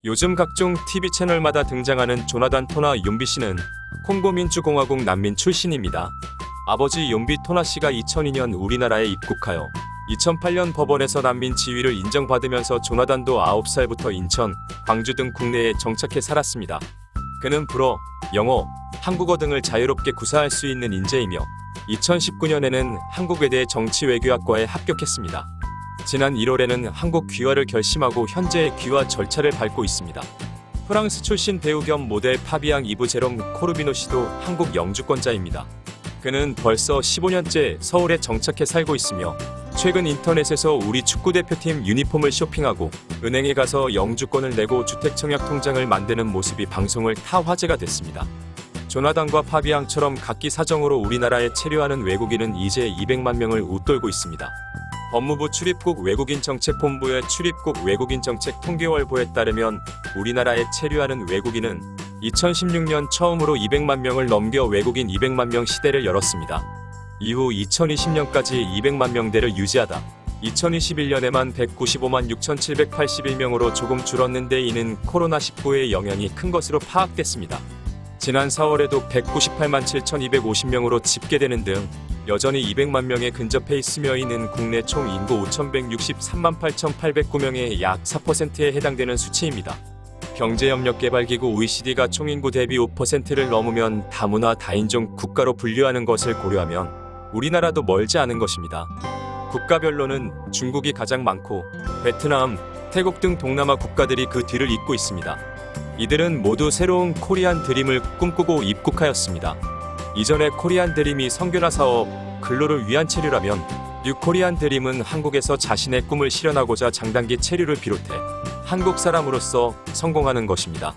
요즘 각종 TV 채널마다 등장하는 조나단 토나 윤비 씨는 콩고 민주공화국 난민 출신입니다. 아버지 윤비 토나 씨가 2002년 우리나라에 입국하여 2008년 법원에서 난민 지위를 인정받으면서 조나단도 9살부터 인천, 광주 등 국내에 정착해 살았습니다. 그는 불어, 영어, 한국어 등을 자유롭게 구사할 수 있는 인재이며 2019년에는 한국외대 정치외교학과에 합격했습니다. 지난 1월에는 한국 귀화를 결심하고 현재 귀화 절차를 밟고 있습니다. 프랑스 출신 배우 겸 모델 파비앙 이브 제롬 코르비노 씨도 한국 영주권자입니다. 그는 벌써 15년째 서울에 정착해 살고 있으며 최근 인터넷에서 우리 축구대표팀 유니폼을 쇼핑하고 은행에 가서 영주권을 내고 주택청약 통장을 만드는 모습이 방송을 타 화제가 됐습니다. 조나단과 파비앙처럼 각기 사정으로 우리나라에 체류하는 외국인은 이제 200만 명을 웃돌고 있습니다. 법무부 출입국 외국인정책본부의 출입국 외국인정책 통계월보에 따르면 우리나라에 체류하는 외국인은 2016년 처음으로 200만 명을 넘겨 외국인 200만 명 시대를 열었습니다. 이후 2020년까지 200만 명대를 유지하다 2021년에만 195만 6,781명으로 조금 줄었는데 이는 코로나19의 영향이 큰 것으로 파악됐습니다. 지난 4월에도 198만 7,250명으로 집계되는 등 여전히 200만 명에 근접해 있으며 이는 국내 총 인구 5,163만 8,809명의 약 4%에 해당되는 수치입니다. 경제협력개발기구 OECD가 총인구 대비 5%를 넘으면 다문화 다인종 국가로 분류하는 것을 고려하면 우리나라도 멀지 않은 것입니다. 국가별로는 중국이 가장 많고 베트남, 태국 등 동남아 국가들이 그 뒤를 잇고 있습니다. 이들은 모두 새로운 코리안 드림을 꿈꾸고 입국하였습니다. 이전에 코리안 드림이 성교나 사업, 근로를 위한 체류라면 뉴 코리안 드림은 한국에서 자신의 꿈을 실현하고자 장단기 체류를 비롯해 한국 사람으로서 성공하는 것입니다.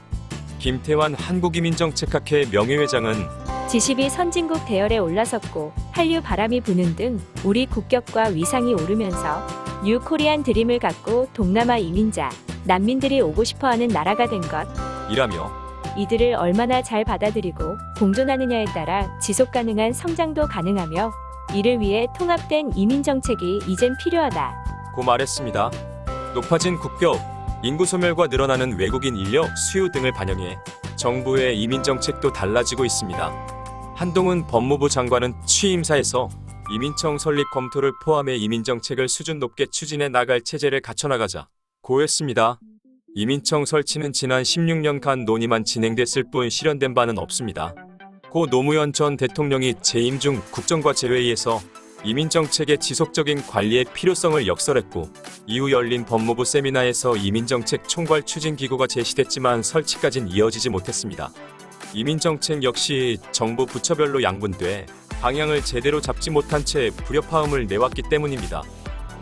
김태환 한국이민정책학회 명예회장은 G12 선진국 대열에 올라섰고 한류 바람이 부는 등 우리 국격과 위상이 오르면서 뉴 코리안 드림을 갖고 동남아 이민자, 난민들이 오고 싶어하는 나라가 된 것. 이라며 이들을 얼마나 잘 받아들이고 공존하느냐에 따라 지속가능한 성장도 가능하며 이를 위해 통합된 이민정책이 이젠 필요하다. 고 말했습니다. 높아진 국격, 인구 소멸과 늘어나는 외국인 인력 수요 등을 반영해 정부의 이민정책도 달라지고 있습니다. 한동훈 법무부 장관은 취임사에서 이민청 설립 검토를 포함해 이민정책을 수준 높게 추진해 나갈 체제를 갖춰나가자 고했습니다. 이민청 설치는 지난 16년간 논의만 진행됐을 뿐 실현된 바는 없습니다. 고 노무현 전 대통령이 재임 중 국정과제회의에서 이민정책의 지속적인 관리의 필요성을 역설했고 이후 열린 법무부 세미나에서 이민정책 총괄 추진기구가 제시됐지만 설치까진 이어지지 못했습니다. 이민정책 역시 정부 부처별로 양분돼 방향을 제대로 잡지 못한 채 불협화음을 내왔기 때문입니다.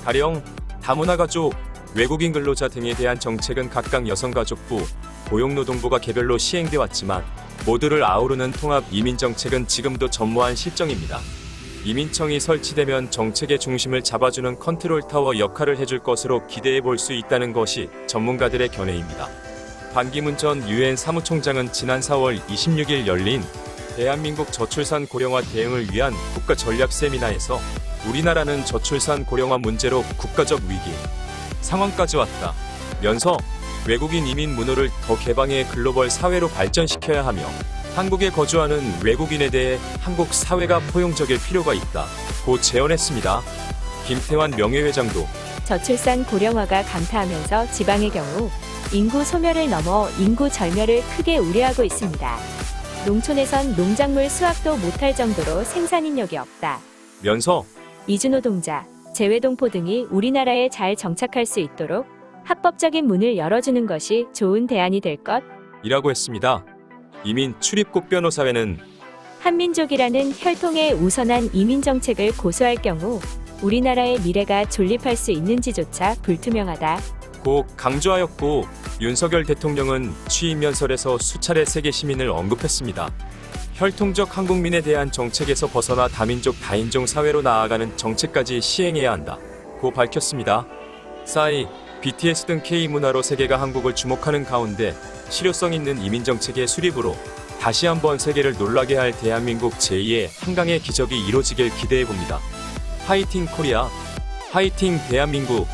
가령 다문화가족, 외국인 근로자 등에 대한 정책은 각각 여성가족부, 고용노동부가 개별로 시행돼 왔지만 모두를 아우르는 통합 이민정책은 지금도 전무한 실정입니다. 이민청이 설치되면 정책의 중심을 잡아주는 컨트롤타워 역할을 해줄 것으로 기대해 볼 수 있다는 것이 전문가들의 견해입니다. 반기문 전 유엔 사무총장은 지난 4월 26일 열린 대한민국 저출산 고령화 대응을 위한 국가 전략 세미나에서 우리나라는 저출산 고령화 문제로 국가적 위기 상황까지 왔다 면서 외국인 이민 문호를 더 개방해 글로벌 사회로 발전시켜야 하며 한국에 거주하는 외국인에 대해 한국 사회가 포용적일 필요가 있다 고 제언했습니다. 김태환 명예회장도 저출산 고령화가 감타하면서 지방의 경우 인구 소멸을 넘어 인구 절멸을 크게 우려하고 있습니다. 농촌에선 농작물 수확도 못할 정도로 생산인력이 없다 면서 이주노동자, 재외동포 등이 우리나라에 잘 정착할 수 있도록 합법적인 문을 열어주는 것이 좋은 대안이 될 것. 이라고 했습니다. 이민 출입국 변호사회는 한민족이라는 혈통의 우선한 이민정책을 고수할 경우 우리나라의 미래가 존립할 수 있는지조차 불투명하다 고 강조하였고 윤석열 대통령은 취임 연설에서 수차례 세계 시민을 언급했습니다. 혈통적 한국민에 대한 정책에서 벗어나 다민족 다인종 사회로 나아가는 정책까지 시행해야 한다 고 밝혔습니다. 싸이, BTS 등 K문화로 세계가 한국을 주목하는 가운데 실효성 있는 이민정책의 수립으로 다시 한번 세계를 놀라게 할 대한민국 제2의 한강의 기적이 이루어지길 기대해봅니다. 화이팅 코리아, 화이팅 대한민국.